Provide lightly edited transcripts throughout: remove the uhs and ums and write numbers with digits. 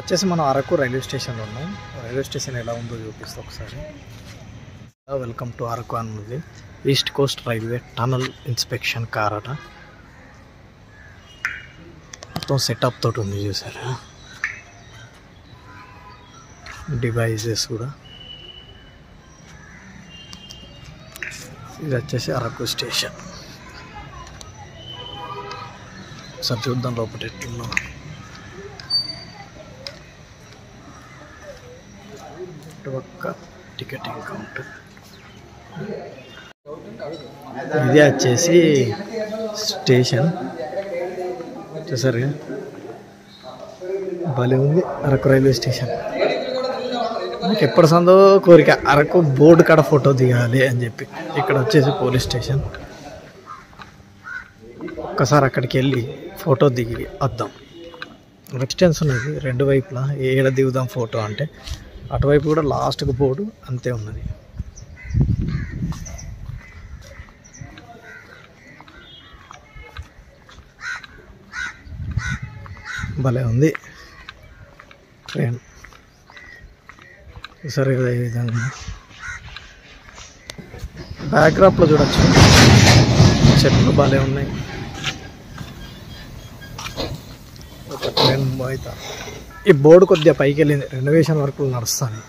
వచ్చేసి మనం అరకు రైల్వే స్టేషన్లో ఉన్నాం. రైల్వే స్టేషన్ ఎలా ఉందో చూపిస్తాం ఒకసారి. వెల్కమ్ టు అరకు అన్నది east Coast railway tunnel inspection car అట. మొత్తం సెటప్ తోటి ఉంది చూసారా, డివైజెస్ కూడా. ఇది వచ్చేసి అరకు స్టేషన్. ఒకసారి చూద్దాం లోపల ఎట్లున్నా. ఒక్క టికెటింగ్ కౌంటర్. ఇది వచ్చేసి స్టేషన్ చూసారు, భలే ఉంది అరకు రైల్వే స్టేషన్. నాకు ఎప్పటి సందో కోరిక అరకు బోర్డు కాడ ఫోటో దిగాలి అని చెప్పి. ఇక్కడ వచ్చేసి పోలీస్ స్టేషన్. ఒక్కసారి అక్కడికి వెళ్ళి ఫోటో దిగి వద్దాం. డిస్టెన్స్ ఉన్నది రెండు వైపులా. ఏడ దిగుదాం ఫోటో అంటే అటువైపు కూడా లాస్ట్కి బోర్డు అంతే ఉన్నది. భలే ఉంది ట్రైన్. సరే కదా, ఈ విధంగా బ్యాక్డ్రాప్లో చూడొచ్చు, చెట్లు భలే ఉన్నాయి. ఒక ట్రైన్ అయితే ఈ బోర్డు కొద్దిగా పైకి వెళ్ళింది, రెనోవేషన్ వర్క్లు నడుస్తాయి.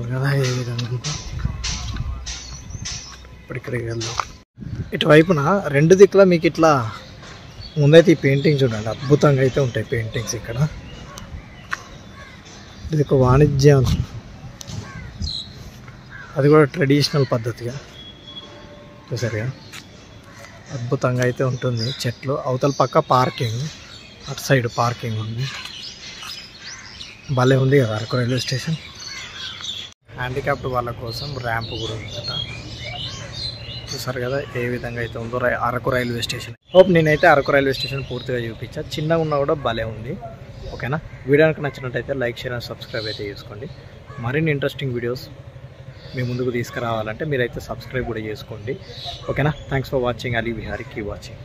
కదా ఏ విధంగా ఇప్పటిక్కడికి వెళ్దాం. ఇటువైపున రెండు దిక్కులా మీకు ఇట్లా ముందైతే ఈ పెయింటింగ్ చూడండి, అద్భుతంగా అయితే ఉంటాయి పెయింటింగ్స్ ఇక్కడ. ఇది ఒక వాణిజ్యం, అది కూడా ట్రెడిషనల్ పద్ధతిగా చూసారుగా, అద్భుతంగా అయితే ఉంటుంది. చెట్లు అవతల పక్క పార్కింగ్, అటు సైడ్ పార్కింగ్ ఉంది. భలే ఉంది కదా అరకు రైల్వే స్టేషన్. హ్యాండిక్యాప్డ్ వాళ్ళ కోసం ర్యాంప్ కూడా ఉందట. చూసారు కదా ఏ విధంగా అయితే ఉందో అరకు రైల్వే స్టేషన్. హోప్ నేనైతే అరకు రైల్వే స్టేషన్ పూర్తిగా చూపించా. చిన్నగా ఉన్నా కూడా భలే ఉంది. ఓకేనా, వీడియోకి నచ్చినట్టయితే లైక్, షేర్ అండ్ సబ్స్క్రైబ్ అయితే చేసుకోండి. మరిన్ని ఇంట్రెస్టింగ్ వీడియోస్ మీ ముందుకు తీసుకురావాలంటే మీరైతే సబ్స్క్రైబ్ కూడా చేసుకోండి. ఓకేనా, thanks for watching. Ali Vihari, keep watching.